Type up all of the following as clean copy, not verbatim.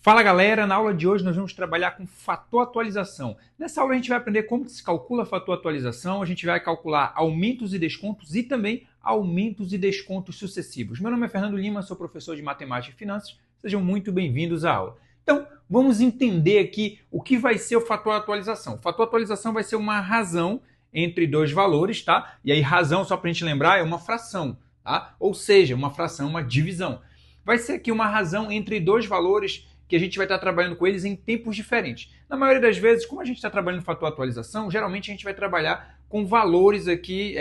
Fala galera, na aula de hoje nós vamos trabalhar com fator atualização. Nessa aula a gente vai aprender como se calcula fator atualização, a gente vai calcular aumentos e descontos e também aumentos e descontos sucessivos. Meu nome é Fernando Lima, sou professor de Matemática e Finanças, sejam muito bem-vindos à aula. Então, vamos entender aqui o que vai ser o fator atualização. O fator atualização vai ser uma razão entre dois valores, tá? E aí razão, só para a gente lembrar, é uma fração, tá? Ou seja, uma fração, uma divisão. Vai ser aqui uma razão entre dois valores que a gente vai estar trabalhando com eles em tempos diferentes. Na maioria das vezes, como a gente está trabalhando no fator atualização, geralmente a gente vai trabalhar com valores aqui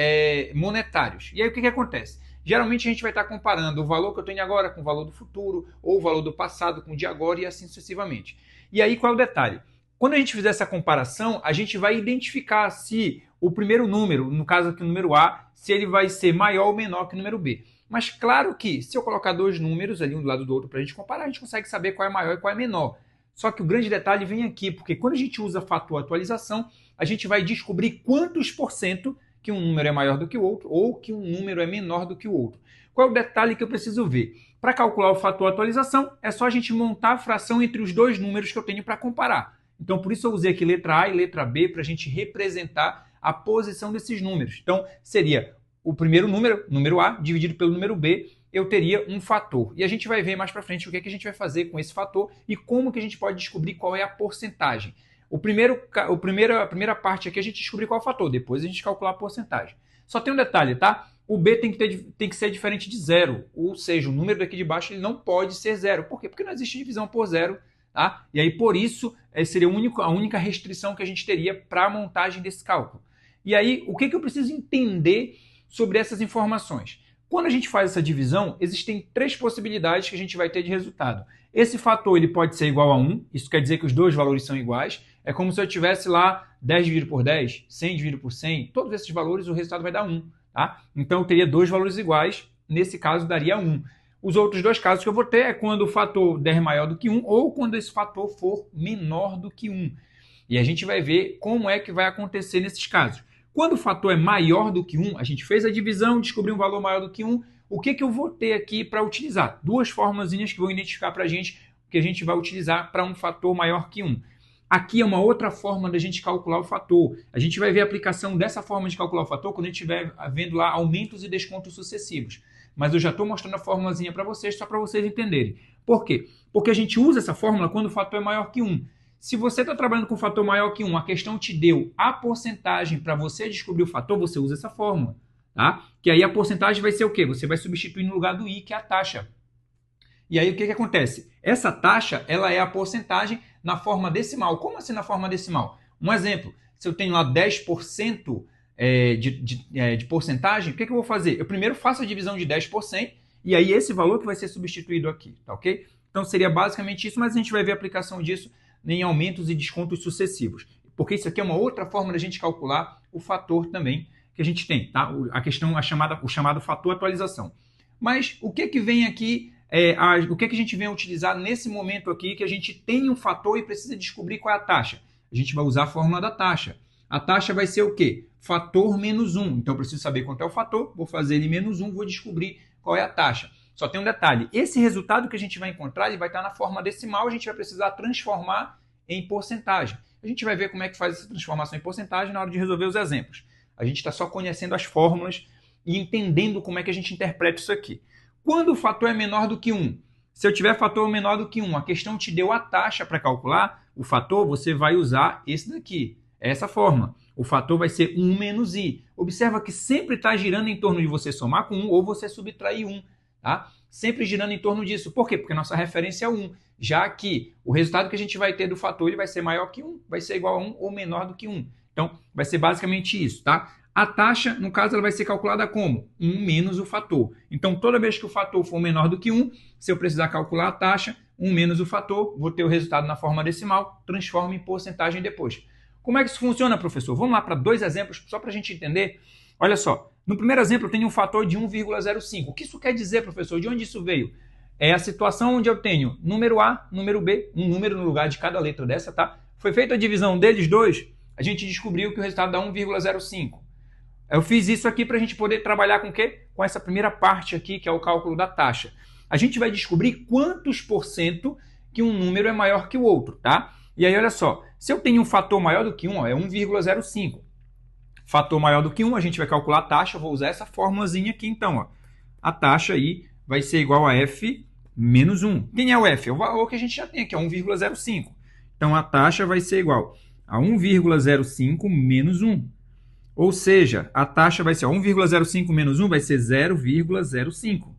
monetários. E aí o que acontece? Geralmente a gente vai estar comparando o valor que eu tenho agora com o valor do futuro, ou o valor do passado com o de agora e assim sucessivamente. E aí qual é o detalhe? Quando a gente fizer essa comparação, a gente vai identificar se o primeiro número, no caso aqui o número A, se ele vai ser maior ou menor que o número B. Mas claro que se eu colocar dois números ali um do lado do outro para a gente comparar, a gente consegue saber qual é maior e qual é menor. Só que o grande detalhe vem aqui, porque quando a gente usa fator atualização, a gente vai descobrir quantos por cento que um número é maior do que o outro ou que um número é menor do que o outro. Qual é o detalhe que eu preciso ver? Para calcular o fator atualização, é só a gente montar a fração entre os dois números que eu tenho para comparar. Então, por isso eu usei aqui letra A e letra B para a gente representar a posição desses números. Então, seria o primeiro número, número A, dividido pelo número B, eu teria um fator. E a gente vai ver mais para frente o que é que a gente vai fazer com esse fator e como que a gente pode descobrir qual é a porcentagem. A primeira parte aqui a gente descobrir qual é o fator, depois a gente calcular a porcentagem. Só tem um detalhe, tá? O B tem que ser diferente de zero, ou seja, o número daqui de baixo ele não pode ser zero. Por quê? Porque não existe divisão por zero, tá? E aí por isso seria a única restrição que a gente teria para a montagem desse cálculo. E aí o que eu preciso entender sobre essas informações? Quando a gente faz essa divisão, existem três possibilidades que a gente vai ter de resultado. Esse fator ele pode ser igual a 1, isso quer dizer que os dois valores são iguais. É como se eu tivesse lá 10 dividido por 10, 100 dividido por 100, todos esses valores o resultado vai dar 1. Tá? Então eu teria dois valores iguais, nesse caso daria 1. Os outros dois casos que eu vou ter é quando o fator der maior do que 1 ou quando esse fator for menor do que 1. E a gente vai ver como é que vai acontecer nesses casos. Quando o fator é maior do que 1, a gente fez a divisão, descobriu um valor maior do que 1, o que eu vou ter aqui para utilizar? Duas formulazinhas que vão identificar para a gente o que a gente vai utilizar para um fator maior que 1. Aqui é uma outra forma da gente calcular o fator. A gente vai ver a aplicação dessa forma de calcular o fator quando a gente estiver vendo lá aumentos e descontos sucessivos. Mas eu já estou mostrando a formulazinha para vocês, só para vocês entenderem. Por quê? Porque a gente usa essa fórmula quando o fator é maior que 1. Se você está trabalhando com fator maior que 1, a questão te deu a porcentagem para você descobrir o fator, você usa essa fórmula. Tá? Que aí a porcentagem vai ser o quê? Você vai substituir no lugar do I, que é a taxa. E aí o que acontece? Essa taxa ela é a porcentagem na forma decimal. Como assim na forma decimal? Um exemplo, se eu tenho lá 10% de porcentagem, o que eu vou fazer? Eu primeiro faço a divisão de 10% e aí esse valor que vai ser substituído aqui, tá ok? Então seria basicamente isso, mas a gente vai ver a aplicação disso em aumentos e descontos sucessivos. Porque isso aqui é uma outra forma da gente calcular o fator também que a gente tem, tá? O chamado fator atualização. Mas o que vem aqui, o que a gente vem utilizar nesse momento aqui que a gente tem um fator e precisa descobrir qual é a taxa? A gente vai usar a fórmula da taxa. A taxa vai ser o quê? Fator menos 1. Então eu preciso saber quanto é o fator, vou fazer ele menos 1, vou descobrir qual é a taxa. Só tem um detalhe, esse resultado que a gente vai encontrar, ele vai estar na forma decimal, a gente vai precisar transformar em porcentagem. A gente vai ver como é que faz essa transformação em porcentagem na hora de resolver os exemplos. A gente está só conhecendo as fórmulas e entendendo como é que a gente interpreta isso aqui. Quando o fator é menor do que 1, se eu tiver fator menor do que 1, a questão te deu a taxa para calcular o fator, você vai usar esse daqui, essa forma. O fator vai ser 1 menos I. Observa que sempre está girando em torno de você somar com 1 ou você subtrair 1. Tá? Sempre girando em torno disso. Por quê? Porque a nossa referência é 1, já que o resultado que a gente vai ter do fator ele vai ser maior que 1, vai ser igual a 1 ou menor do que 1. Então, vai ser basicamente isso. Tá? A taxa, no caso, ela vai ser calculada como? 1 menos o fator. Então, toda vez que o fator for menor do que 1, se eu precisar calcular a taxa, 1 menos o fator, vou ter o resultado na forma decimal, transformo em porcentagem depois. Como é que isso funciona, professor? Vamos lá para dois exemplos, só para a gente entender. Olha só, no primeiro exemplo eu tenho um fator de 1,05. O que isso quer dizer, professor? De onde isso veio? É a situação onde eu tenho número A, número B, um número no lugar de cada letra dessa, tá? Foi feita a divisão deles dois, a gente descobriu que o resultado dá 1,05. Eu fiz isso aqui para a gente poder trabalhar com o quê? Com essa primeira parte aqui, que é o cálculo da taxa. A gente vai descobrir quantos por cento que um número é maior que o outro, tá? E aí, olha só, se eu tenho um fator maior do que 1, ó, é 1,05. Fator maior do que 1, a gente vai calcular a taxa, eu vou usar essa formulazinha aqui, então, ó. A taxa aí vai ser igual a f menos 1. Quem é o f? É o valor que a gente já tem aqui, 1,05. Então, a taxa vai ser igual a 1,05 menos 1. Ou seja, a taxa vai ser 1,05 menos 1 vai ser 0,05.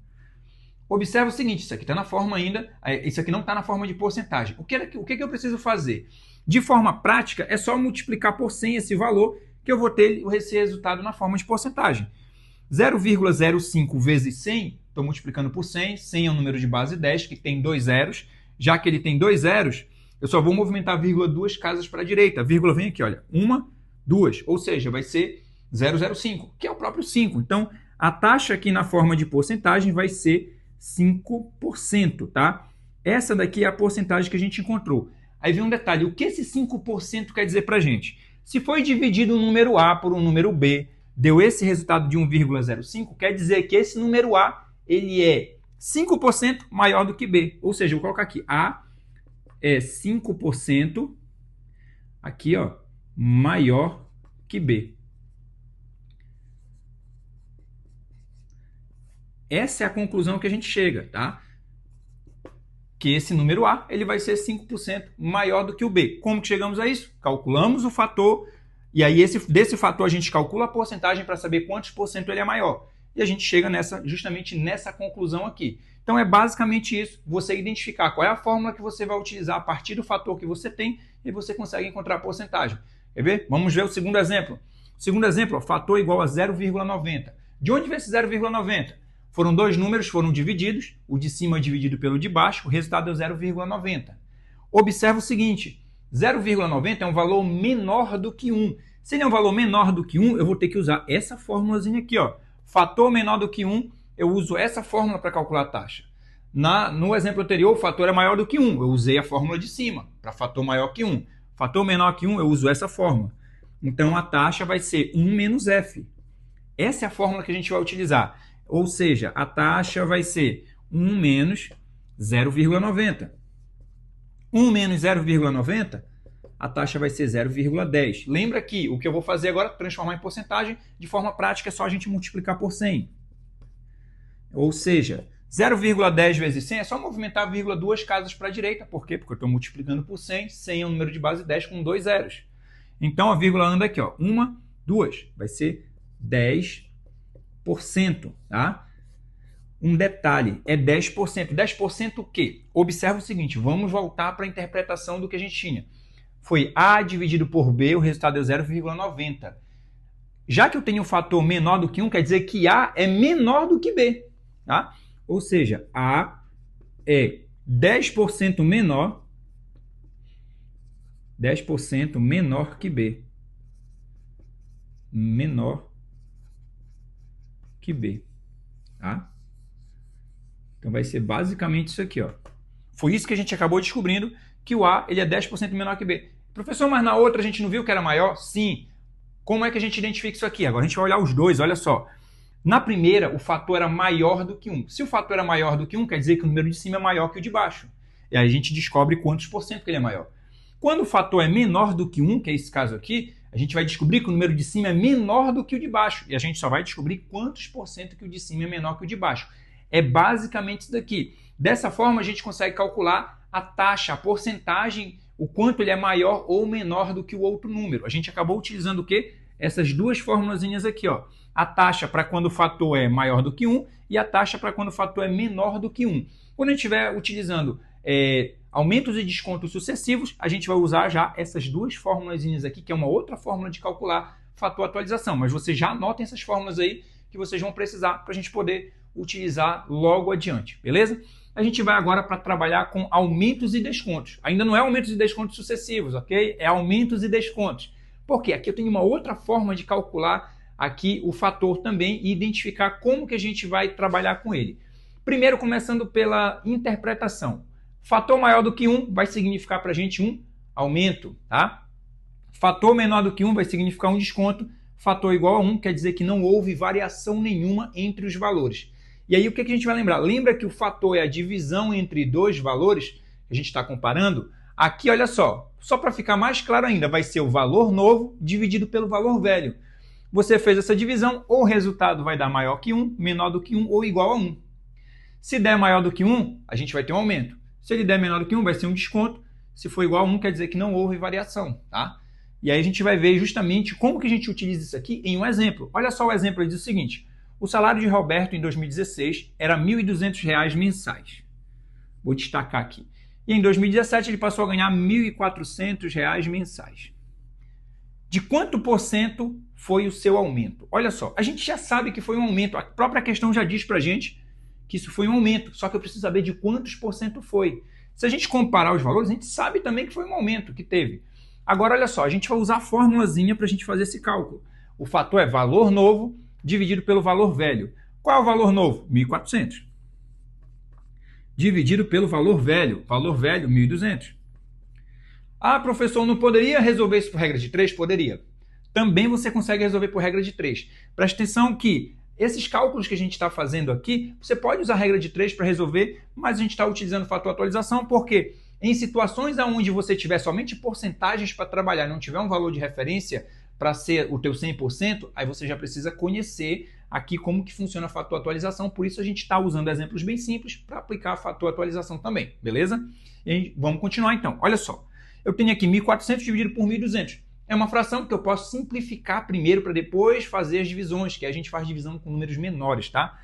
Observa o seguinte, isso aqui está na forma ainda, isso aqui não está na forma de porcentagem. O que eu preciso fazer? De forma prática, é só multiplicar por 100 esse valor, que eu vou ter esse resultado na forma de porcentagem. 0,05 vezes 100, estou multiplicando por 100, 100 é um número de base 10, que tem 2 zeros. Já que ele tem 2 zeros, eu só vou movimentar a vírgula 2 casas para a direita. A vírgula vem aqui, olha, 1, 2, ou seja, vai ser 0,05, que é o próprio 5. Então, a taxa aqui na forma de porcentagem vai ser 5%, tá? Essa daqui é a porcentagem que a gente encontrou. Aí vem um detalhe, o que esse 5% quer dizer para a gente? Se foi dividido o número A por um número B, deu esse resultado de 1,05, quer dizer que esse número A ele é 5% maior do que B. Ou seja, eu vou colocar aqui, A é 5% aqui, ó, maior que B. Essa é a conclusão que a gente chega, tá? Que esse número A ele vai ser 5% maior do que o B. Como que chegamos a isso? Calculamos o fator, e aí desse fator a gente calcula a porcentagem para saber quantos por cento ele é maior. E a gente chega justamente nessa conclusão aqui. Então é basicamente isso, você identificar qual é a fórmula que você vai utilizar a partir do fator que você tem e você consegue encontrar a porcentagem. Quer ver? Vamos ver o segundo exemplo. O segundo exemplo, ó, fator igual a 0,90. De onde vem esse 0,90? Foram dois números, foram divididos, o de cima dividido pelo de baixo, o resultado é 0,90. Observa o seguinte, 0,90 é um valor menor do que 1. Se ele é um valor menor do que 1, eu vou ter que usar essa formulazinha aqui, ó. Fator menor do que 1, eu uso essa fórmula para calcular a taxa. No exemplo anterior, o fator é maior do que 1, eu usei a fórmula de cima, para fator maior que 1. Fator menor que 1, eu uso essa fórmula. Então, a taxa vai ser 1 menos f. Essa é a fórmula que a gente vai utilizar. Ou seja, a taxa vai ser 1 menos 0,90. 1 menos 0,90, a taxa vai ser 0,10. Lembra que o que eu vou fazer agora, transformar em porcentagem, de forma prática, é só a gente multiplicar por 100. Ou seja, 0,10 vezes 100 é só movimentar a vírgula 2 casas para a direita. Por quê? Porque eu estou multiplicando por 100. 100 é um número de base 10 com 2 zeros. Então, a vírgula anda aqui, ó. 1, 2. Vai ser 10%, tá? Um detalhe, é 10%. 10% o quê? Observa o seguinte, vamos voltar para a interpretação do que a gente tinha. Foi A dividido por B, o resultado é 0,90. Já que eu tenho um fator menor do que 1, quer dizer que A é menor do que B, tá? Ou seja, A é 10% menor, 10% menor que B. Menor que B, tá? Então vai ser basicamente isso aqui, ó. Foi isso que a gente acabou descobrindo, que o A ele é 10% menor que B. Professor, mas na outra a gente não viu que era maior? Sim. Como é que a gente identifica isso aqui? Agora a gente vai olhar os dois, olha só. Na primeira, o fator era maior do que 1. Se o fator era maior do que 1, quer dizer que o número de cima é maior que o de baixo. E aí a gente descobre quantos por cento que ele é maior. Quando o fator é menor do que 1, que é esse caso aqui, a gente vai descobrir que o número de cima é menor do que o de baixo. E a gente só vai descobrir quantos por cento que o de cima é menor que o de baixo. É basicamente isso daqui. Dessa forma, a gente consegue calcular a taxa, a porcentagem, o quanto ele é maior ou menor do que o outro número. A gente acabou utilizando o quê? Essas duas formulazinhas aqui, ó. A taxa para quando o fator é maior do que 1 e a taxa para quando o fator é menor do que 1. Quando a gente estiver utilizando aumentos e descontos sucessivos, a gente vai usar já essas duas formulazinhas aqui, que é uma outra fórmula de calcular fator atualização. Mas vocês já anotem essas fórmulas aí que vocês vão precisar para a gente poder utilizar logo adiante, beleza? A gente vai agora para trabalhar com aumentos e descontos. Ainda não é aumentos e descontos sucessivos, ok? É aumentos e descontos. Por quê? Aqui eu tenho uma outra forma de calcular aqui o fator também e identificar como que a gente vai trabalhar com ele. Primeiro, começando pela interpretação. Fator maior do que 1 vai significar para a gente um aumento, tá? Fator menor do que 1 vai significar um desconto. Fator igual a 1 quer dizer que não houve variação nenhuma entre os valores. E aí o que a gente vai lembrar? Lembra que o fator é a divisão entre dois valores? que a gente está comparando, aqui, olha só para ficar mais claro ainda, vai ser o valor novo dividido pelo valor velho. Você fez essa divisão, ou o resultado vai dar maior que 1, menor do que 1 ou igual a 1. Se der maior do que 1, a gente vai ter um aumento. Se ele der menor do que 1, vai ser um desconto. Se for igual a 1, quer dizer que não houve variação, tá? E aí a gente vai ver justamente como que a gente utiliza isso aqui em um exemplo. Olha só o exemplo, ele diz o seguinte: o salário de Roberto em 2016 era R$ 1.200 mensais. Vou destacar aqui. E em 2017 ele passou a ganhar R$ 1.400 mensais. De quanto por cento foi o seu aumento? Olha só, a gente já sabe que foi um aumento. A própria questão já diz pra gente que isso foi um aumento, só que eu preciso saber de quantos por cento foi. Se a gente comparar os valores, a gente sabe também que foi um aumento que teve. Agora, olha só, a gente vai usar a formulazinha para a gente fazer esse cálculo. O fator é valor novo dividido pelo valor velho. Qual é o valor novo? 1.400. Dividido pelo valor velho. Valor velho, 1.200. Ah, professor, não poderia resolver isso por regra de 3? Poderia. Também você consegue resolver por regra de 3. Presta atenção que esses cálculos que a gente está fazendo aqui, você pode usar a regra de 3 para resolver, mas a gente está utilizando o fator atualização porque em situações onde você tiver somente porcentagens para trabalhar, não tiver um valor de referência para ser o teu 100%, aí você já precisa conhecer aqui como que funciona a fator atualização. Por isso a gente está usando exemplos bem simples para aplicar a fator atualização também, beleza? E vamos continuar então. Olha só, eu tenho aqui 1.400 dividido por 1.200. É uma fração que eu posso simplificar primeiro para depois fazer as divisões, que a gente faz divisão com números menores, tá?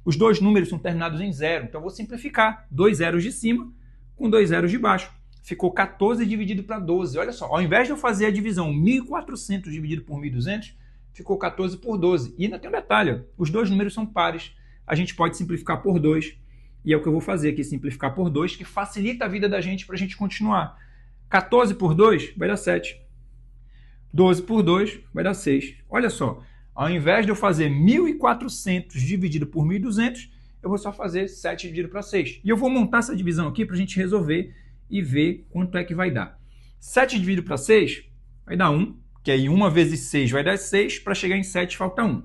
Os dois números são terminados em zero, então eu vou simplificar. 2 zeros de cima com 2 zeros de baixo. Ficou 14 dividido para 12. Olha só, ao invés de eu fazer a divisão 1.400 dividido por 1.200, ficou 14 por 12. E ainda tem um detalhe, ó, os dois números são pares. A gente pode simplificar por 2. E é o que eu vou fazer aqui, simplificar por 2, que facilita a vida da gente para a gente continuar. 14 por 2 vai dar 7. 12 por 2 vai dar 6. Olha só, ao invés de eu fazer 1.400 dividido por 1.200, eu vou só fazer 7 dividido para 6. E eu vou montar essa divisão aqui para a gente resolver e ver quanto é que vai dar. 7 dividido para 6 vai dar 1, que aí 1 vezes 6 vai dar 6, para chegar em 7 falta 1.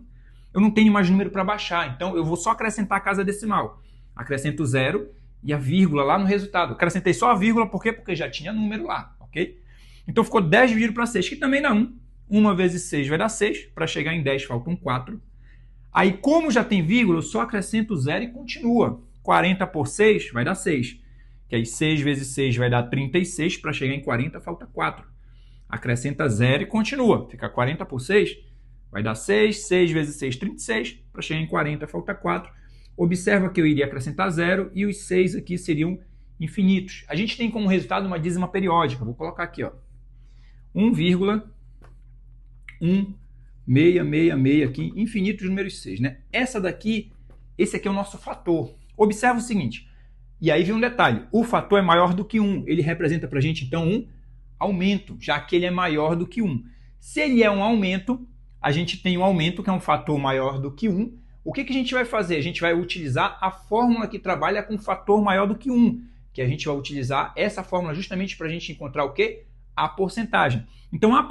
Eu não tenho mais número para baixar, então eu vou só acrescentar a casa decimal. Acrescento 0 e a vírgula lá no resultado. Acrescentei só a vírgula, por quê? Porque já tinha número lá, ok? Então ficou 10 dividido para 6, que também dá 1. 1 vezes 6 vai dar 6, para chegar em 10 faltam 4. Aí, como já tem vírgula, eu só acrescento 0 e continua. 40 por 6 vai dar 6. Que aí 6 vezes 6 vai dar 36, para chegar em 40 falta 4. Acrescenta 0 e continua. Fica 40 por 6 vai dar 6. 6 vezes 6, 36, para chegar em 40 falta 4. Observa que eu iria acrescentar 0 e os 6 aqui seriam infinitos. A gente tem como resultado uma dízima periódica. Vou colocar aqui, ó. 1,1666 aqui, infinitos números 6, né? Esse aqui é o nosso fator. Observa o seguinte, e aí vem um detalhe, o fator é maior do que 1, ele representa para a gente então um aumento, já que ele é maior do que 1. Se ele é um aumento, a gente tem um aumento que é um fator maior do que 1. O que a gente vai fazer? A gente vai utilizar a fórmula que trabalha com fator maior do que 1, que a gente vai utilizar essa fórmula justamente para a gente encontrar o quê? A porcentagem. Então, a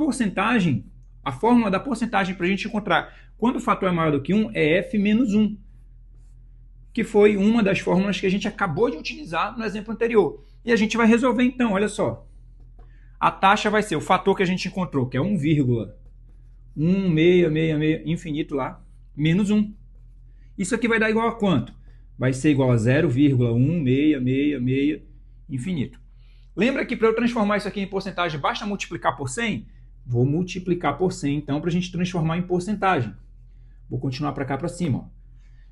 fórmula da porcentagem para a gente encontrar quando o fator é maior do que 1 é f menos 1, que foi uma das fórmulas que a gente acabou de utilizar no exemplo anterior. E a gente vai resolver então, olha só. A taxa vai ser o fator que a gente encontrou, que é 1,1666 infinito lá, menos 1. Isso aqui vai dar igual a quanto? Vai ser igual a 0,1666 infinito. Lembra que para eu transformar isso aqui em porcentagem, basta multiplicar por 100? Vou multiplicar por 100, então, para a gente transformar em porcentagem. Vou continuar para cá para cima. Ó.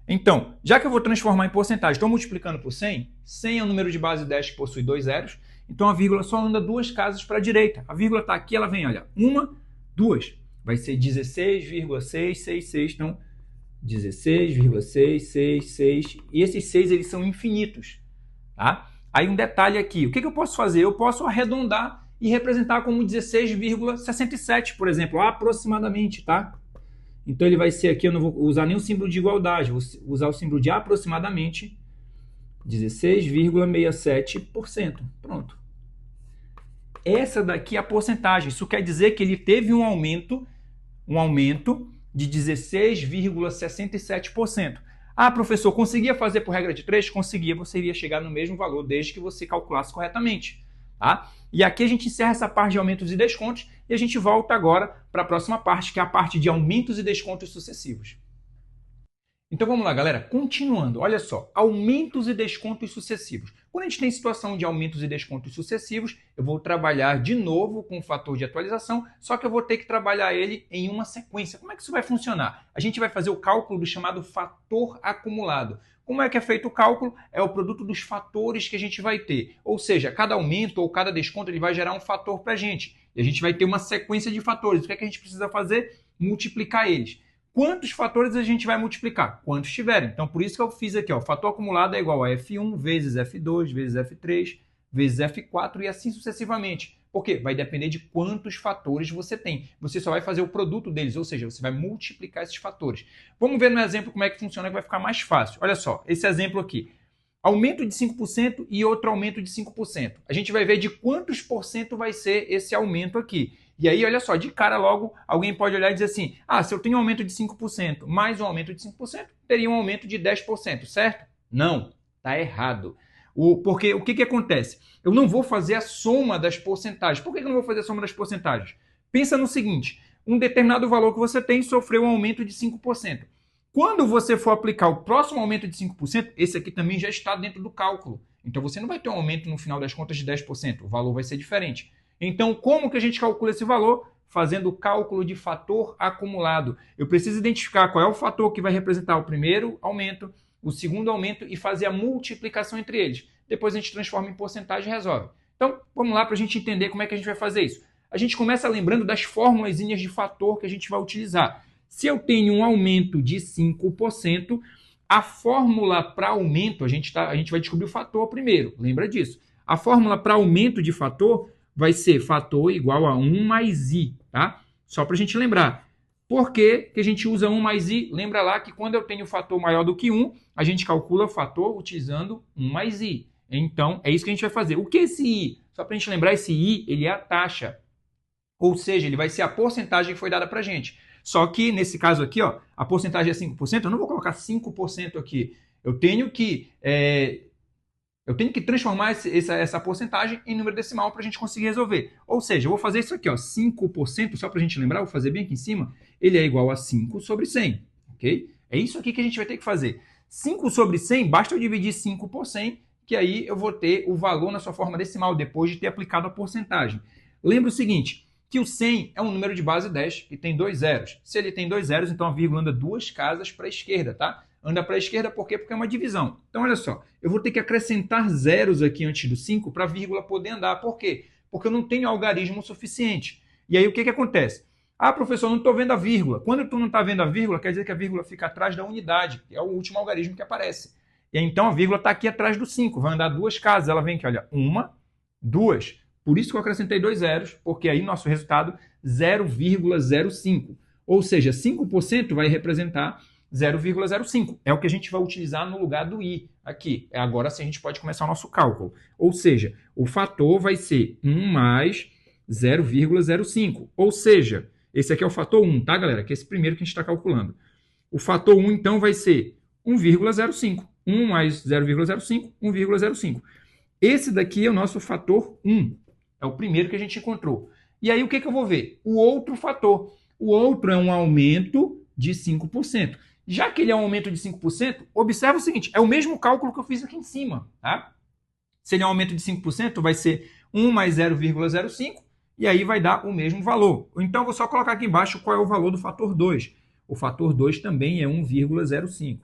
Então, já que eu vou transformar em porcentagem, estou multiplicando por 100. 100 é o número de base 10 que possui 2 zeros. Então, a vírgula só anda 2 casas para a direita. A vírgula está aqui, ela vem, olha, 1, 2. Vai ser 16,666. Então, 16,666. E esses 6, eles são infinitos. Tá? Aí um detalhe aqui, o que eu posso fazer? Eu posso arredondar e representar como 16,67, por exemplo, aproximadamente, tá? Então ele vai ser aqui, eu não vou usar nem o símbolo de igualdade, vou usar o símbolo de aproximadamente 16,67%. Pronto. Essa daqui é a porcentagem, isso quer dizer que ele teve um aumento de 16,67%. Ah, professor, conseguia fazer por regra de 3? Conseguia, você iria chegar no mesmo valor desde que você calculasse corretamente. Tá? E aqui a gente encerra essa parte de aumentos e descontos e a gente volta agora para a próxima parte, que é a parte de aumentos e descontos sucessivos. Então vamos lá, galera. Continuando, olha só, aumentos e descontos sucessivos. Quando a gente tem situação de aumentos e descontos sucessivos, eu vou trabalhar de novo com o fator de atualização, só que eu vou ter que trabalhar ele em uma sequência. Como é que isso vai funcionar? A gente vai fazer o cálculo do chamado fator acumulado. Como é que é feito o cálculo? É o produto dos fatores que a gente vai ter. Ou seja, cada aumento ou cada desconto ele vai gerar um fator para a gente. E a gente vai ter uma sequência de fatores. O que é que a gente precisa fazer? Multiplicar eles. Quantos fatores a gente vai multiplicar? Quantos tiverem. Então, por isso que eu fiz aqui, ó, fator acumulado é igual a F1 vezes F2 vezes F3 vezes F4 e assim sucessivamente. Por quê? Vai depender de quantos fatores você tem. Você só vai fazer o produto deles, ou seja, você vai multiplicar esses fatores. Vamos ver no exemplo como é que funciona, que vai ficar mais fácil. Olha só, esse exemplo aqui. Aumento de 5% e outro aumento de 5%. A gente vai ver de quantos por cento vai ser esse aumento aqui. E aí, olha só, de cara logo, alguém pode olhar e dizer assim, ah, se eu tenho um aumento de 5% mais um aumento de 5%, teria um aumento de 10%, certo? Não, tá errado. Porque o que acontece? Eu não vou fazer a soma das porcentagens. Por que eu não vou fazer a soma das porcentagens? Pensa no seguinte, um determinado valor que você tem sofreu um aumento de 5%. Quando você for aplicar o próximo aumento de 5%, esse aqui também já está dentro do cálculo. Então você não vai ter um aumento no final das contas de 10%, o valor vai ser diferente. Então, como que a gente calcula esse valor? Fazendo o cálculo de fator acumulado. Eu preciso identificar qual é o fator que vai representar o primeiro aumento, o segundo aumento e fazer a multiplicação entre eles. Depois a gente transforma em porcentagem e resolve. Então, vamos lá para a gente entender como é que a gente vai fazer isso. A gente começa lembrando das fórmulas de fator que a gente vai utilizar. Se eu tenho um aumento de 5%, a fórmula para aumento, a gente vai descobrir o fator primeiro, lembra disso. A fórmula para aumento de fator vai ser fator igual a 1 mais i, tá? Só para a gente lembrar. Por que a gente usa 1 mais i? Lembra lá que quando eu tenho fator maior do que 1, a gente calcula o fator utilizando 1 mais i. Então, é isso que a gente vai fazer. O que é esse i? Só para a gente lembrar, esse i, ele é a taxa. Ou seja, ele vai ser a porcentagem que foi dada para a gente. Só que, nesse caso aqui, ó, a porcentagem é 5%, eu não vou colocar 5% aqui. Eu tenho que transformar essa porcentagem em número decimal para a gente conseguir resolver. Ou seja, eu vou fazer isso aqui, ó, 5%, só para a gente lembrar, vou fazer bem aqui em cima, ele é igual a 5 sobre 100, ok? É isso aqui que a gente vai ter que fazer. 5 sobre 100, basta eu dividir 5 por 100, que aí eu vou ter o valor na sua forma decimal, depois de ter aplicado a porcentagem. Lembra o seguinte, que o 100 é um número de base 10, que tem 2 zeros. Se ele tem 2 zeros, então a vírgula anda 2 casas para a esquerda, tá? Anda para a esquerda por quê? Porque é uma divisão. Então, olha só, eu vou ter que acrescentar zeros aqui antes do 5 para a vírgula poder andar. Por quê? Porque eu não tenho algarismo suficiente. E aí, o que acontece? Ah, professor, não estou vendo a vírgula. Quando tu não está vendo a vírgula, quer dizer que a vírgula fica atrás da unidade, que é o último algarismo que aparece. E aí, então, a vírgula está aqui atrás do 5, vai andar 2 casas. Ela vem aqui, olha, 1, 2. Por isso que eu acrescentei 2 zeros, porque aí nosso resultado 0,05. Ou seja, 5% vai representar 0,05. É o que a gente vai utilizar no lugar do i aqui. Agora sim a gente pode começar o nosso cálculo. Ou seja, o fator vai ser 1 mais 0,05. Ou seja, esse aqui é o fator 1, tá, galera? Que é esse primeiro que a gente está calculando. O fator 1, então, vai ser 1,05. 1 mais 0,05, 1,05. Esse daqui é o nosso fator 1. É o primeiro que a gente encontrou. E aí, o que eu vou ver? O outro fator. O outro é um aumento de 5%. Já que ele é um aumento de 5%, observa o seguinte, é o mesmo cálculo que eu fiz aqui em cima, tá? Se ele é um aumento de 5%, vai ser 1 mais 0,05, e aí vai dar o mesmo valor. Então, eu vou só colocar aqui embaixo qual é o valor do fator 2. O fator 2 também é 1,05.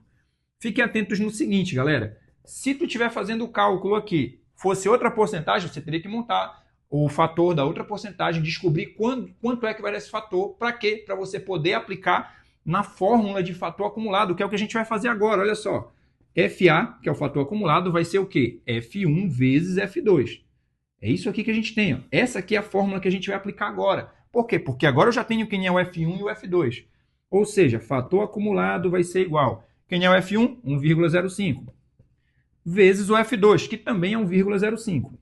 Fiquem atentos no seguinte, galera. Se tu estiver fazendo o cálculo aqui, fosse outra porcentagem, você teria que montar o fator da outra porcentagem, descobrir quanto é que vai dar esse fator, para quê? Para você poder aplicar na fórmula de fator acumulado, que é o que a gente vai fazer agora, olha só. FA, que é o fator acumulado, vai ser o quê? F1 vezes F2. É isso aqui que a gente tem, ó. Essa aqui é a fórmula que a gente vai aplicar agora. Por quê? Porque agora eu já tenho quem é o F1 e o F2. Ou seja, fator acumulado vai ser igual. Quem é o F1? 1,05. Vezes o F2, que também é 1,05.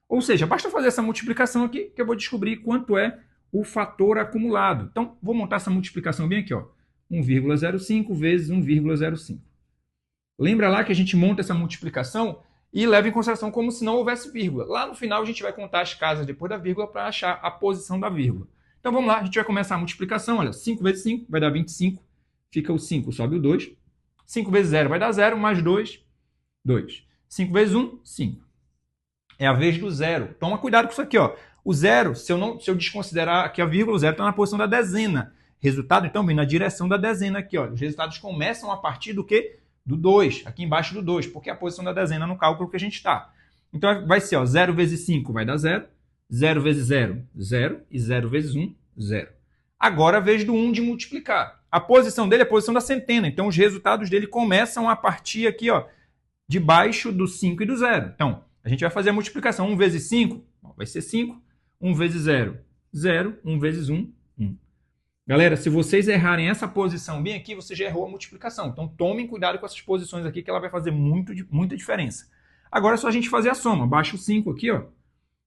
Ou seja, basta fazer essa multiplicação aqui que eu vou descobrir quanto é o fator acumulado. Então, vou montar essa multiplicação bem aqui, ó. 1,05 vezes 1,05. Lembra lá que a gente monta essa multiplicação e leva em consideração como se não houvesse vírgula. Lá no final a gente vai contar as casas depois da vírgula para achar a posição da vírgula. Então vamos lá, a gente vai começar a multiplicação. Olha, 5 vezes 5 vai dar 25, fica o 5, sobe o 2. 5 vezes 0 vai dar 0, mais 2, 2. 5 vezes 1, 5. É a vez do zero. Toma cuidado com isso aqui, ó. O zero, se eu desconsiderar aqui a vírgula, o zero está na posição da dezena. Resultado, então, vem na direção da dezena aqui, ó. Os resultados começam a partir do quê? Do 2, aqui embaixo do 2, porque é a posição da dezena no cálculo que a gente está. Então, vai ser, ó, 0 vezes 5 vai dar 0, 0 vezes 0, 0, e 0 vezes 1, 0. Agora, a vez do 1 de multiplicar. A posição dele é a posição da centena, então os resultados dele começam a partir aqui, ó, de baixo do 5 e do 0. Então, a gente vai fazer a multiplicação. 1 vezes 5 vai ser 5. 1 vezes 0, 0. 1 vezes 1, 1. Galera, se vocês errarem essa posição bem aqui, você já errou a multiplicação. Então, tomem cuidado com essas posições aqui, que ela vai fazer muita diferença. Agora é só a gente fazer a soma. Baixa o 5 aqui, ó.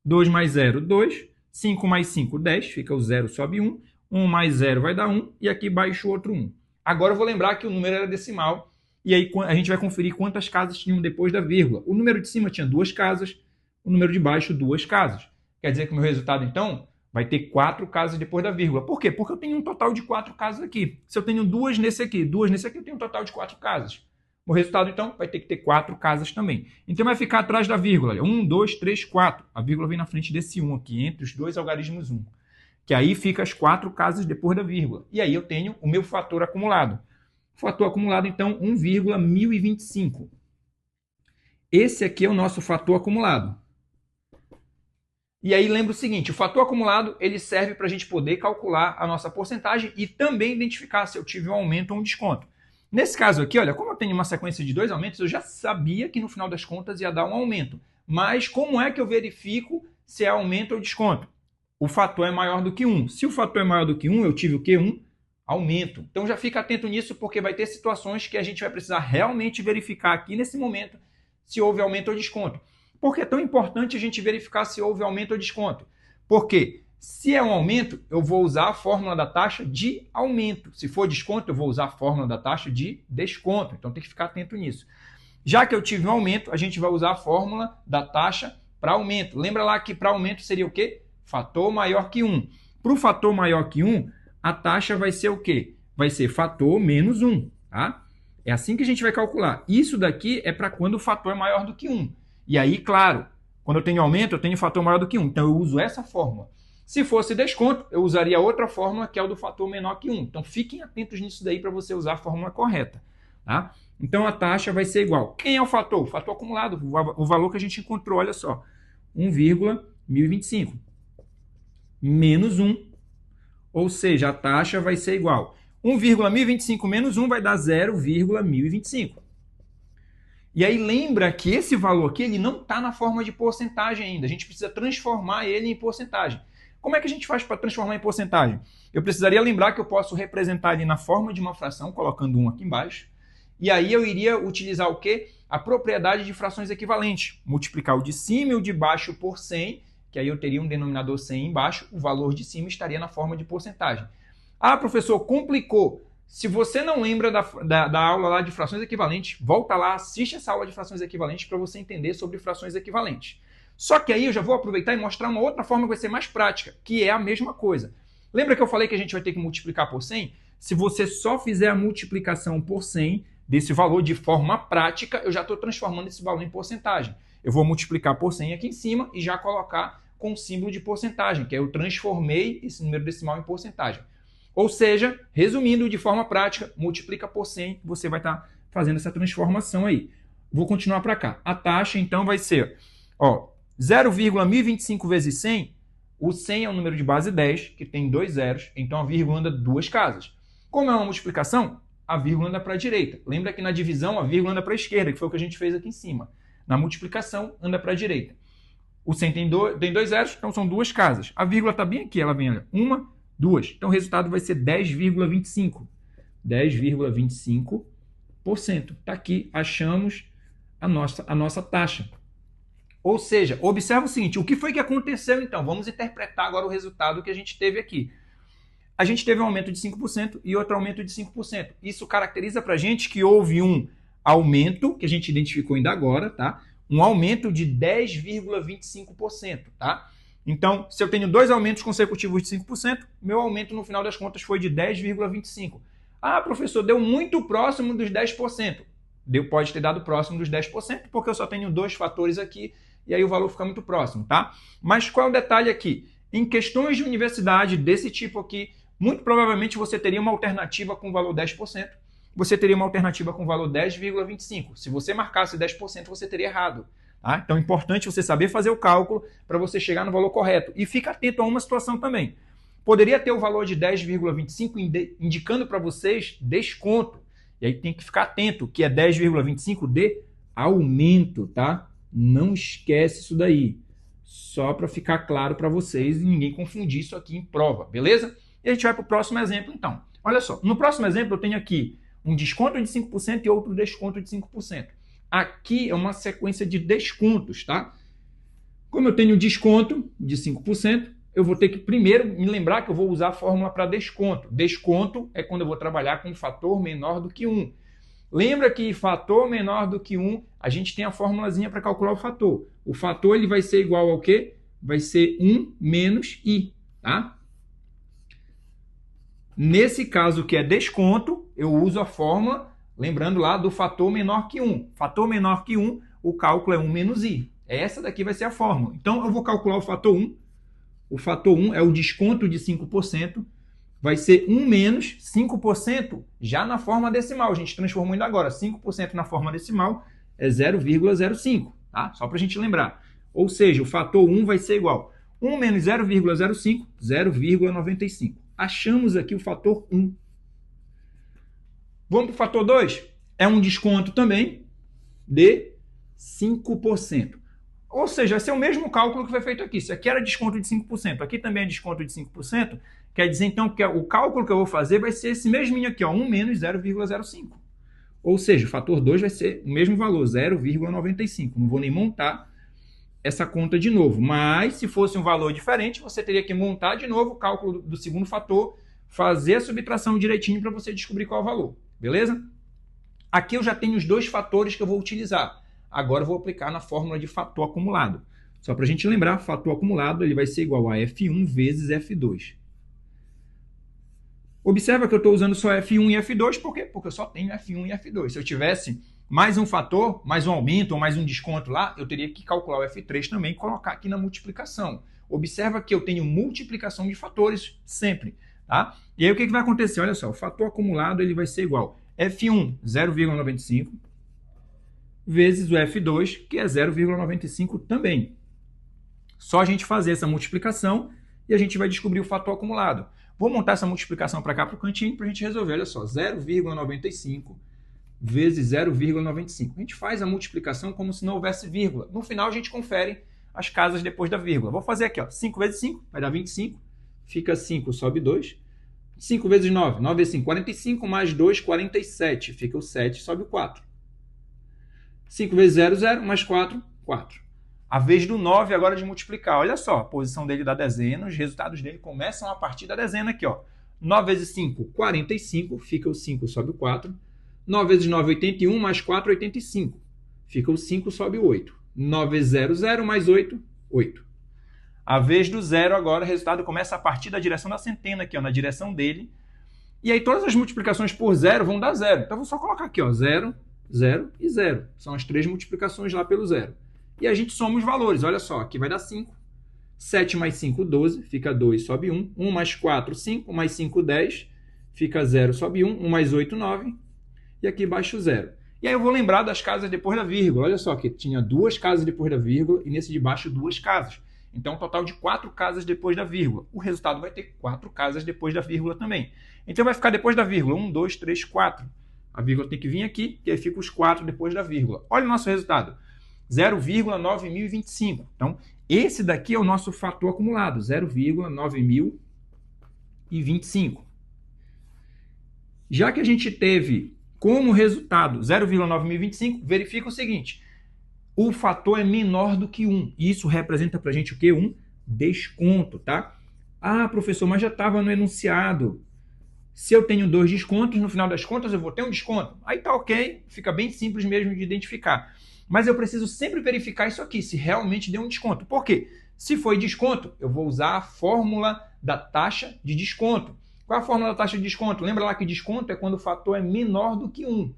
2 mais 0, 2. 5 mais 5, 10. Fica o 0, sobe 1. 1 mais 0 vai dar 1. E aqui baixa o outro 1. Agora eu vou lembrar que o número era decimal. E aí a gente vai conferir quantas casas tinham depois da vírgula. O número de cima tinha 2 casas, o número de baixo 2 casas. Quer dizer que o meu resultado, então, vai ter 4 casas depois da vírgula. Por quê? Porque eu tenho um total de 4 casas aqui. Se eu tenho 2 nesse aqui, eu tenho um total de 4 casas. O resultado, então, vai ter que ter 4 casas também. Então, vai ficar atrás da vírgula. 1, 2, 3, 4. A vírgula vem na frente desse 1 aqui, entre os dois algarismos 1. Que aí fica as 4 casas depois da vírgula. E aí eu tenho o meu fator acumulado. Fator acumulado, então, 1,1025. Esse aqui é o nosso fator acumulado. E aí lembra o seguinte, o fator acumulado ele serve para a gente poder calcular a nossa porcentagem e também identificar se eu tive um aumento ou um desconto. Nesse caso aqui, olha, como eu tenho uma sequência de 2 aumentos, eu já sabia que no final das contas ia dar um aumento. Mas como é que eu verifico se é aumento ou desconto? O fator é maior do que 1. Se o fator é maior do que 1, eu tive o quê? Aumento. Então já fica atento nisso, porque vai ter situações que a gente vai precisar realmente verificar aqui nesse momento se houve aumento ou desconto. Por que é tão importante a gente verificar se houve aumento ou desconto? Porque se é um aumento, eu vou usar a fórmula da taxa de aumento. Se for desconto, eu vou usar a fórmula da taxa de desconto. Então tem que ficar atento nisso. Já que eu tive um aumento, a gente vai usar a fórmula da taxa para aumento. Lembra lá que para aumento seria o quê? Fator maior que 1. Para o fator maior que 1, a taxa vai ser o quê? Vai ser fator menos 1, tá? É assim que a gente vai calcular. Isso daqui é para quando o fator é maior do que 1. E aí, claro, quando eu tenho aumento, eu tenho fator maior do que 1. Então, eu uso essa fórmula. Se fosse desconto, eu usaria outra fórmula, que é o do fator menor que 1. Então, fiquem atentos nisso daí para você usar a fórmula correta, tá? Então, a taxa vai ser igual. Quem é o fator? O fator acumulado, o valor que a gente encontrou, olha só. 1,1025. Menos 1. Ou seja, a taxa vai ser igual. 1,1025 menos 1 vai dar 0,1025. E aí lembra que esse valor aqui ele não está na forma de porcentagem ainda. A gente precisa transformar ele em porcentagem. Como é que a gente faz para transformar em porcentagem? Eu precisaria lembrar que eu posso representar ele na forma de uma fração, colocando 1 aqui embaixo. E aí eu iria utilizar o quê? A propriedade de frações equivalentes. Multiplicar o de cima e o de baixo por 100, que aí eu teria um denominador 100 embaixo, o valor de cima estaria na forma de porcentagem. Ah, professor, complicou. Se você não lembra da aula lá de frações equivalentes, volta lá, assiste essa aula de frações equivalentes para você entender sobre frações equivalentes. Só que aí eu já vou aproveitar e mostrar uma outra forma que vai ser mais prática, que é a mesma coisa. Lembra que eu falei que a gente vai ter que multiplicar por 100? Se você só fizer a multiplicação por 100 desse valor de forma prática, eu já estou transformando esse valor em porcentagem. Eu vou multiplicar por 100 aqui em cima e já colocar com o símbolo de porcentagem, que aí eu transformei esse número decimal em porcentagem. Ou seja, resumindo de forma prática, multiplica por 100, você vai estar fazendo essa transformação aí. Vou continuar para cá. A taxa, então, vai ser 0,1025 vezes 100. O 100 é um número de base 10, que tem 2 zeros, então a vírgula anda 2 casas. Como é uma multiplicação, a vírgula anda para a direita. Lembra que na divisão a vírgula anda para a esquerda, que foi o que a gente fez aqui em cima. Na multiplicação, anda para a direita. O 100 tem 2 zeros, então são 2 casas. A vírgula está bem aqui, ela vem, olha, 1, 2. Então o resultado vai ser 10,25. 10,25%. Está aqui, achamos a nossa taxa. Ou seja, observa o seguinte, o que foi que aconteceu então? Vamos interpretar agora o resultado que a gente teve aqui. A gente teve um aumento de 5% e outro aumento de 5%. Isso caracteriza para a gente que houve um aumento, que a gente identificou ainda agora, tá? Um aumento de 10,25%, tá? Então, se eu tenho dois aumentos consecutivos de 5%, meu aumento no final das contas foi de 10,25%. Ah, professor, deu muito próximo dos 10%. Pode ter dado próximo dos 10%, porque eu só tenho dois fatores aqui, e aí o valor fica muito próximo, tá? Mas qual é o detalhe aqui? Em questões de universidade desse tipo aqui, muito provavelmente você teria uma alternativa com valor 10%, você teria uma alternativa com valor 10,25%. Se você marcasse 10%, você teria errado. Tá? Então é importante você saber fazer o cálculo para você chegar no valor correto. E fica atento a uma situação também. Poderia ter o valor de 10,25 indicando para vocês desconto. E aí tem que ficar atento, que é 10,25 de aumento, tá? Não esquece isso daí. Só para ficar claro para vocês e ninguém confundir isso aqui em prova, beleza? E a gente vai para o próximo exemplo, então. Olha só, no próximo exemplo eu tenho aqui um desconto de 5% e outro desconto de 5%. Aqui é uma sequência de descontos, tá? Como eu tenho desconto de 5%, eu vou ter que primeiro me lembrar que eu vou usar a fórmula para desconto. Desconto é quando eu vou trabalhar com um fator menor do que 1. Lembra que fator menor do que 1, a gente tem a formulazinha para calcular o fator. O fator ele vai ser igual ao quê? Vai ser 1 menos i, tá? Nesse caso que é desconto, eu uso a fórmula, lembrando lá do fator menor que 1. Fator menor que 1, o cálculo é 1 menos i. Essa daqui vai ser a fórmula. Então, eu vou calcular o fator 1. O fator 1 é o desconto de 5%. Vai ser 1 menos 5% já na forma decimal. A gente transformou ainda agora. 5% na forma decimal é 0,05. Tá? Só para a gente lembrar. Ou seja, o fator 1 vai ser igual. 1 menos 0,05, 0,95. Achamos aqui o fator 1. Vamos para o fator 2? É um desconto também de 5%. Ou seja, vai ser o mesmo cálculo que foi feito aqui. Se aqui era desconto de 5%, aqui também é desconto de 5%, quer dizer então que o cálculo que eu vou fazer vai ser esse mesminho aqui, ó, 1 menos 0,05. Ou seja, o fator 2 vai ser o mesmo valor, 0,95. Não vou nem montar essa conta de novo. Mas, se fosse um valor diferente, você teria que montar de novo o cálculo do segundo fator, fazer a subtração direitinho para você descobrir qual é o valor. Beleza? Aqui eu já tenho os dois fatores que eu vou utilizar. Agora eu vou aplicar na fórmula de fator acumulado. Só para a gente lembrar, fator acumulado ele vai ser igual a F1 vezes F2. Observa que eu estou usando só F1 e F2, por quê? Porque eu só tenho F1 e F2. Se eu tivesse mais um fator, mais um aumento ou mais um desconto lá, eu teria que calcular o F3 também e colocar aqui na multiplicação. Observa que eu tenho multiplicação de fatores sempre. Tá? E aí o que vai acontecer? Olha só, o fator acumulado ele vai ser igual a F1, 0,95, vezes o F2, que é 0,95 também. Só a gente fazer essa multiplicação e a gente vai descobrir o fator acumulado. Vou montar essa multiplicação para cá para o cantinho para a gente resolver. Olha só, 0,95 vezes 0,95. A gente faz a multiplicação como se não houvesse vírgula. No final a gente confere as casas depois da vírgula. Vou fazer aqui, ó, 5 vezes 5 vai dar 25. Fica 5, sobe 2. 5 vezes 9, 9 vezes 5, 45, mais 2, 47. Fica o 7, sobe o 4. 5 vezes 0, 0, mais 4, 4. A vez do 9 agora de multiplicar. Olha só, a posição dele da dezena, os resultados dele começam a partir da dezena aqui, ó. 9 vezes 5, 45, fica o 5, sobe o 4. 9 vezes 9, 81, mais 4, 85. Fica o 5, sobe o 8. 9 vezes 0, 0, mais 8, 8. A vez do 0 agora, o resultado começa a partir da direção da centena aqui, ó, na direção dele. E aí todas as multiplicações por 0 vão dar 0. Então, vou só colocar aqui, ó, 0, 0 e 0. São as três multiplicações lá pelo 0. E a gente soma os valores. Olha só, aqui vai dar 5. 7 mais 5, 12. Fica 2, sobe 1. 1 mais 4, 5. Mais 5, 10. Fica 0, sobe 1. 1 mais 8, 9. E aqui embaixo 0. E aí eu vou lembrar das casas depois da vírgula. Olha só, que tinha duas casas depois da vírgula e nesse de baixo duas casas. Então, um total de 4 casas depois da vírgula. O resultado vai ter 4 casas depois da vírgula também. Então, vai ficar depois da vírgula 1, 2, 3, 4. A vírgula tem que vir aqui, e aí fica os 4 depois da vírgula. Olha o nosso resultado. 0,9025. Então, esse daqui é o nosso fator acumulado. 0,9025. Já que a gente teve como resultado 0,9025, verifica o seguinte. O fator é menor do que 1. Isso representa para a gente o quê? Um desconto, tá? Ah, professor, mas já estava no enunciado. Se eu tenho 2 descontos, no final das contas eu vou ter um desconto. Aí tá ok, fica bem simples mesmo de identificar. Mas eu preciso sempre verificar isso aqui, se realmente deu um desconto. Por quê? Se foi desconto, eu vou usar a fórmula da taxa de desconto. Qual é a fórmula da taxa de desconto? Lembra lá que desconto é quando o fator é menor do que 1.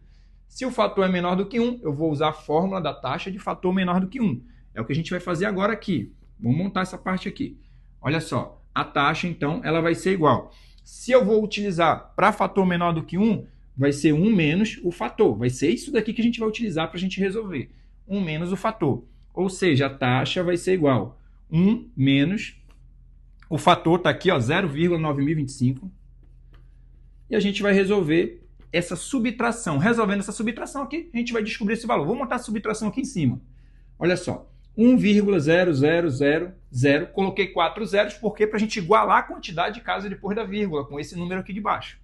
Se o fator é menor do que 1, eu vou usar a fórmula da taxa de fator menor do que 1. É o que a gente vai fazer agora aqui. Vamos montar essa parte aqui. Olha só, a taxa, então, ela vai ser igual. Se eu vou utilizar para fator menor do que 1, vai ser 1 menos o fator. Vai ser isso daqui que a gente vai utilizar para a gente resolver. 1 menos o fator. Ou seja, a taxa vai ser igual 1 menos o fator, está aqui, 0,9025. E a gente vai resolver essa subtração. Resolvendo essa subtração aqui, a gente vai descobrir esse valor. Vou montar a subtração aqui em cima. Olha só, 1,0000, coloquei 4 zeros, porque para a gente igualar a quantidade de casas depois da vírgula, com esse número aqui de baixo.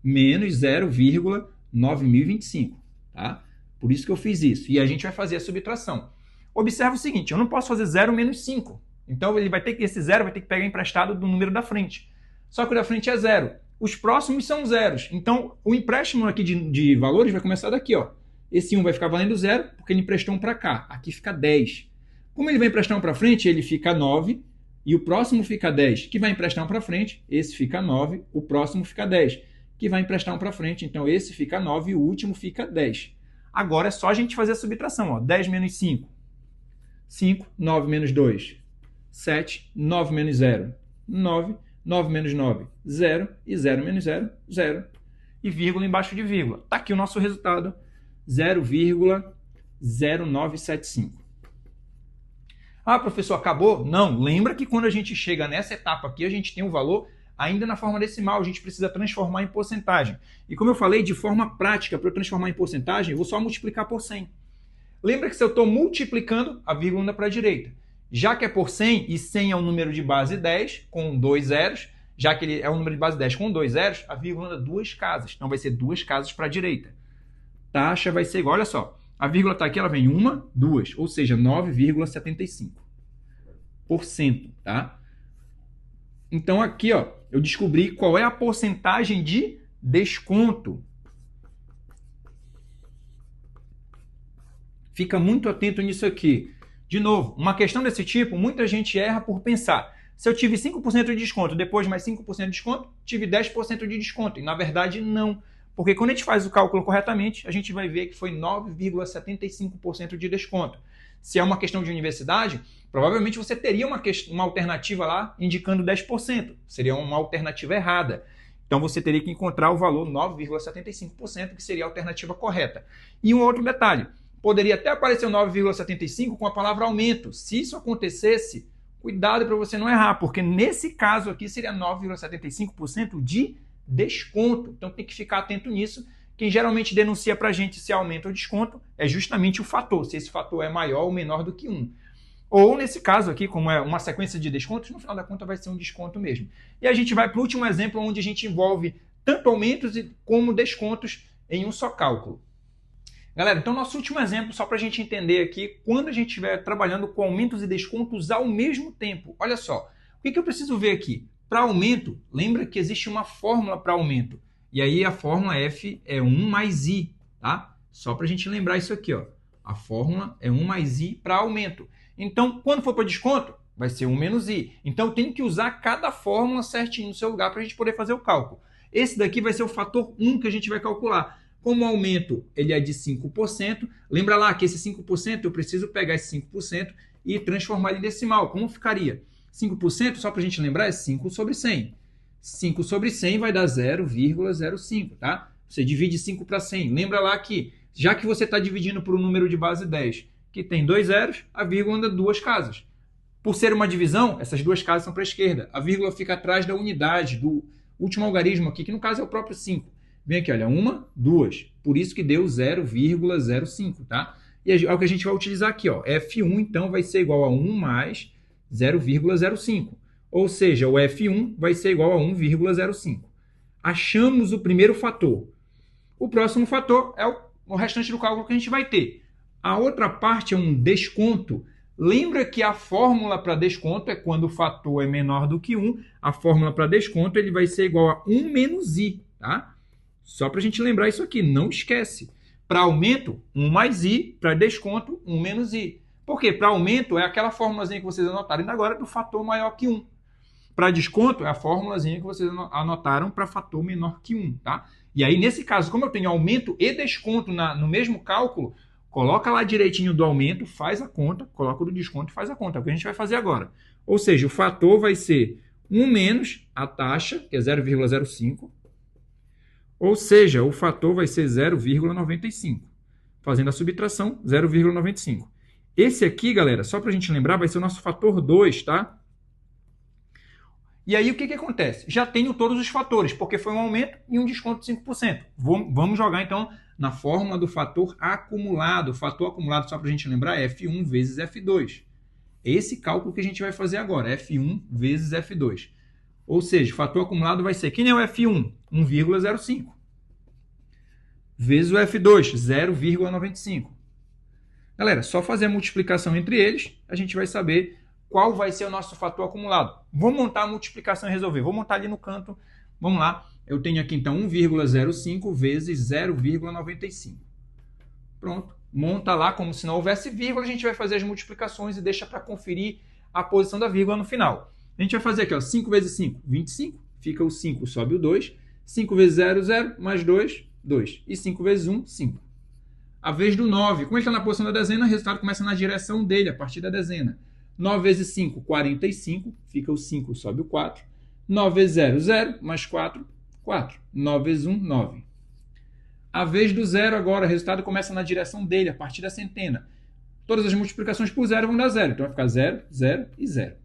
Menos 0,9025, tá? Por isso que eu fiz isso. E a gente vai fazer a subtração. Observa o seguinte, eu não posso fazer 0 menos 5. Então esse zero vai ter que pegar emprestado do número da frente. Só que o da frente é 0. Os próximos são zeros. Então o empréstimo aqui de valores vai começar daqui, ó. Esse 1 vai ficar valendo 0, porque ele emprestou um para cá. Aqui fica 10. Como ele vai emprestar um para frente, ele fica 9, e o próximo fica 10, que vai emprestar um para frente, esse fica 9, o próximo fica 10, que vai emprestar um para frente, então esse fica 9 e o último fica 10. Agora é só a gente fazer a subtração, ó. 10 menos 5, 5, 9 menos 2, 7, 9 menos 0, 9, 9 menos 9, 0, e 0 menos 0, 0. E vírgula embaixo de vírgula. Está aqui o nosso resultado, 0,0975. Ah, professor, acabou? Não, lembra que quando a gente chega nessa etapa aqui, a gente tem um valor ainda na forma decimal, a gente precisa transformar em porcentagem. E como eu falei, de forma prática, para eu transformar em porcentagem, eu vou só multiplicar por 100. Lembra que se eu estou multiplicando, a vírgula anda para a direita. Já que é por 100, e 100 é o número de base 10, com 2 zeros, já que ele é o número de base 10 com 2 zeros, a vírgula anda 2 casas. Então vai ser 2 casas para a direita. Taxa vai ser igual, olha só. A vírgula está aqui, ela vem 1, 2, ou seja, 9,75%, tá? Então aqui, ó, eu descobri qual é a porcentagem de desconto. Fica muito atento nisso aqui. De novo, uma questão desse tipo, muita gente erra por pensar. Se eu tive 5% de desconto, depois mais 5% de desconto, tive 10% de desconto. E na verdade, não. Porque quando a gente faz o cálculo corretamente, a gente vai ver que foi 9,75% de desconto. Se é uma questão de universidade, provavelmente você teria uma alternativa lá indicando 10%. Seria uma alternativa errada. Então você teria que encontrar o valor 9,75%, que seria a alternativa correta. E um outro detalhe, poderia até aparecer o 9,75% com a palavra aumento. Se isso acontecesse, cuidado para você não errar, porque nesse caso aqui seria 9,75% de desconto. Então tem que ficar atento nisso. Quem geralmente denuncia para a gente se aumenta ou desconto é justamente o fator, se esse fator é maior ou menor do que 1. Ou nesse caso aqui, como é uma sequência de descontos, no final da conta vai ser um desconto mesmo. E a gente vai para o último exemplo, onde a gente envolve tanto aumentos como descontos em um só cálculo. Galera, então nosso último exemplo, só para a gente entender aqui, quando a gente estiver trabalhando com aumentos e descontos ao mesmo tempo. Olha só, o que eu preciso ver aqui? Para aumento, lembra que existe uma fórmula para aumento. E aí a fórmula F é 1 mais I, tá? Só para a gente lembrar isso aqui, ó. A fórmula é 1 mais I para aumento. Então, quando for para desconto, vai ser 1 menos I. Então, eu tenho que usar cada fórmula certinho no seu lugar para a gente poder fazer o cálculo. Esse daqui vai ser o fator 1 que a gente vai calcular. Como o aumento ele é de 5%, lembra lá que esse 5% eu preciso pegar esse 5% e transformar ele em decimal. Como ficaria? 5%, só para a gente lembrar, é 5 sobre 100. 5 sobre 100 vai dar 0,05, tá? Você divide 5 para 100. Lembra lá que, já que você está dividindo por um número de base 10, que tem 2 zeros, a vírgula anda 2 casas. Por ser uma divisão, essas 2 casas são para a esquerda. A vírgula fica atrás da unidade, do último algarismo aqui, que no caso é o próprio 5. Vem aqui, olha, 1, 2. Por isso que deu 0,05, tá? E é o que a gente vai utilizar aqui, ó. F1, então, vai ser igual a 1 mais 0,05. Ou seja, o F1 vai ser igual a 1,05. Achamos o primeiro fator. O próximo fator é o restante do cálculo que a gente vai ter. A outra parte é um desconto. Lembra que a fórmula para desconto é quando o fator é menor do que 1. A fórmula para desconto ele vai ser igual a 1 menos I. tá? Só para a gente lembrar isso aqui, não esquece. Para aumento, 1 mais i, para desconto, 1 menos i. Por quê? Para aumento é aquela formulazinha que vocês anotaram ainda agora do fator maior que 1. Para desconto é a formulazinha que vocês anotaram para fator menor que 1, tá? E aí, nesse caso, como eu tenho aumento e desconto no mesmo cálculo, coloca lá direitinho do aumento, faz a conta, coloca o do desconto e faz a conta. É o que a gente vai fazer agora. Ou seja, o fator vai ser 1 menos a taxa, que é 0,05. Ou seja, o fator vai ser 0,95. Fazendo a subtração, 0,95. Esse aqui, galera, só para a gente lembrar, vai ser o nosso fator 2, tá? E aí, o que acontece? Já tenho todos os fatores, porque foi um aumento e um desconto de 5%. Vamos jogar, então, na fórmula do fator acumulado. O fator acumulado, só para a gente lembrar, é F1 vezes F2. Esse cálculo que a gente vai fazer agora, F1 vezes F2. Ou seja, o fator acumulado vai ser, quem é o F1? 1,05. Vezes o F2, 0,95. Galera, só fazer a multiplicação entre eles, a gente vai saber qual vai ser o nosso fator acumulado. Vou montar a multiplicação e resolver. Vou montar ali no canto. Vamos lá. Eu tenho aqui, então, 1,05 vezes 0,95. Pronto. Monta lá como se não houvesse vírgula. A gente vai fazer as multiplicações e deixa para conferir a posição da vírgula no final. A gente vai fazer aqui, ó, 5 vezes 5, 25. Fica o 5, sobe o 2. 5 vezes 0, 0. Mais 2, 2. E 5 vezes 1, 5. A vez do 9. Como ele está na posição da dezena, o resultado começa na direção dele, a partir da dezena. 9 vezes 5, 45. Fica o 5, sobe o 4. 9 vezes 0, 0. Mais 4, 4. 9 vezes 1, 9. A vez do 0 agora, o resultado começa na direção dele, a partir da centena. Todas as multiplicações por 0 vão dar 0. Então vai ficar 0, 0 e 0.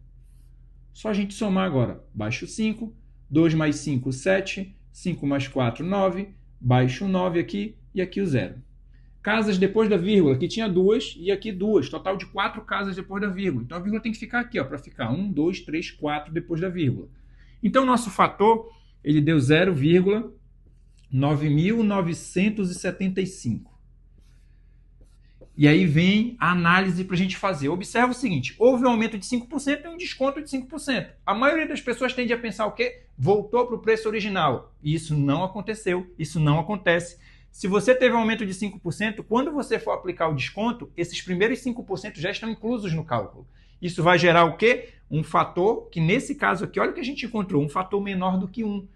Só a gente somar agora. Baixo 5. 2 mais 5, 7. 5 mais 4, 9. Baixo 9 aqui e aqui o 0. Casas depois da vírgula, aqui tinha 2 e aqui 2. Total de 4 casas depois da vírgula. Então a vírgula tem que ficar aqui, para ficar 1, 2, 3, 4 depois da vírgula. Então o nosso fator, ele deu 0,9975. E aí vem a análise para a gente fazer. Observa o seguinte, houve um aumento de 5% e um desconto de 5%. A maioria das pessoas tende a pensar o quê? Voltou para o preço original. E isso não aconteceu, isso não acontece. Se você teve um aumento de 5%, quando você for aplicar o desconto, esses primeiros 5% já estão inclusos no cálculo. Isso vai gerar o quê? Um fator que, nesse caso aqui, olha o que a gente encontrou, um fator menor do que 1.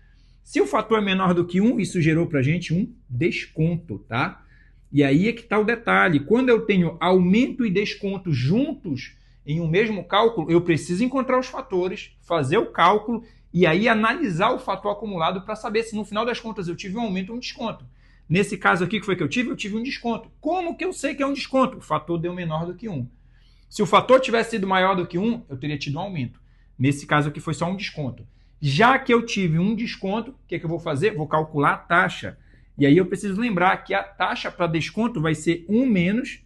Se o fator é menor do que 1, isso gerou para a gente um desconto, tá? E aí é que está o detalhe. Quando eu tenho aumento e desconto juntos em um mesmo cálculo, eu preciso encontrar os fatores, fazer o cálculo e aí analisar o fator acumulado para saber se no final das contas eu tive um aumento ou um desconto. Nesse caso aqui, que foi que eu tive? Eu tive um desconto. Como que eu sei que é um desconto? O fator deu menor do que 1. Se o fator tivesse sido maior do que 1, eu teria tido um aumento. Nesse caso aqui foi só um desconto. Já que eu tive um desconto, o que eu vou fazer? Vou calcular a taxa. E aí eu preciso lembrar que a taxa para desconto vai ser 1 menos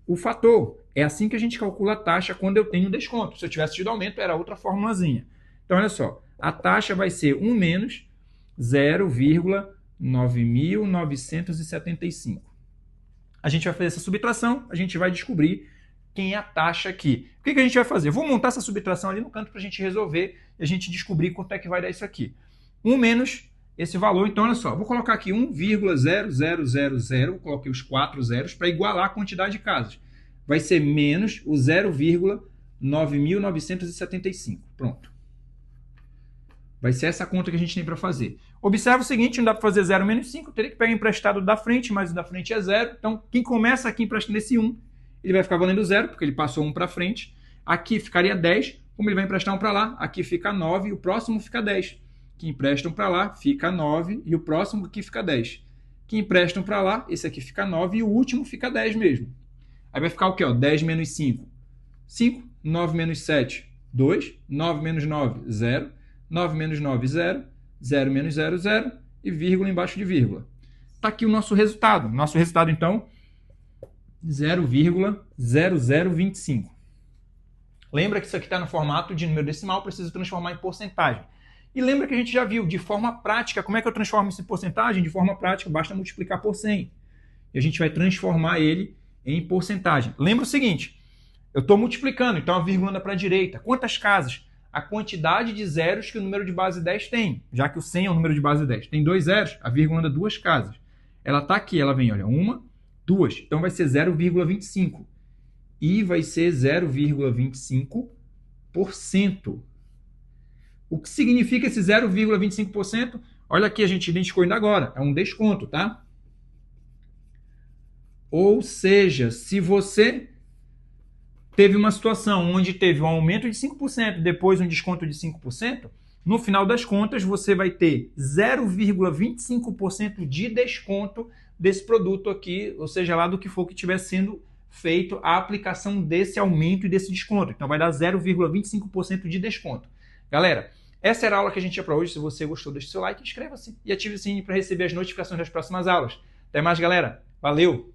o fator. É assim que a gente calcula a taxa quando eu tenho desconto. Se eu tivesse tido aumento, era outra formulazinha. Então, olha só. A taxa vai ser 1 menos 0,9975. A gente vai fazer essa subtração, a gente vai descobrir quem é a taxa aqui. O que a gente vai fazer? Eu vou montar essa subtração ali no canto para a gente resolver e a gente descobrir quanto é que vai dar isso aqui. 1 menos esse valor, então olha só, vou colocar aqui 1,0000, coloquei os 4 zeros para igualar a quantidade de casas. Vai ser menos o 0,9975. Pronto. Vai ser essa conta que a gente tem para fazer. Observa o seguinte, não dá para fazer 0 menos 5, teria que pegar emprestado da frente, mas o da frente é 0. Então, quem começa aqui emprestando esse 1, ele vai ficar valendo 0, porque ele passou 1 para frente. Aqui ficaria 10, como ele vai emprestar 1 para lá, aqui fica 9 e o próximo fica 10. Que emprestam para lá, fica 9 e o próximo aqui fica 10. Que emprestam para lá, esse aqui fica 9 e o último fica 10 mesmo. Aí vai ficar o quê? 10 menos 5, 5. 9 menos 7, 2. 9 menos 9, 0. 9 menos 9, 0. 0 menos 0, 0. E vírgula embaixo de vírgula. Está aqui o nosso resultado. Nosso resultado, então, 0,0025. Lembra que isso aqui está no formato de número decimal, preciso transformar em porcentagem. E lembra que a gente já viu, de forma prática, como é que eu transformo isso em porcentagem? De forma prática, basta multiplicar por 100. E a gente vai transformar ele em porcentagem. Lembra o seguinte, eu estou multiplicando, então a vírgula anda para a direita. Quantas casas? a quantidade de zeros que o número de base 10 tem, já que o 100 é o número de base 10. Tem 2 zeros, a vírgula anda 2 casas. Ela está aqui, ela vem, olha, 1, 2. Então vai ser 0,25. E vai ser 0,25%. O que significa esse 0,25%? Olha aqui, a gente identificou ainda agora. É um desconto, tá? Ou seja, se você teve uma situação onde teve um aumento de 5%, depois um desconto de 5%, no final das contas você vai ter 0,25% de desconto desse produto aqui, ou seja, lá do que for que estiver sendo feito a aplicação desse aumento e desse desconto. Então vai dar 0,25% de desconto. Galera, essa era a aula que a gente tinha para hoje. Se você gostou, deixe seu like, inscreva-se e ative o sininho para receber as notificações das próximas aulas. Até mais, galera. Valeu!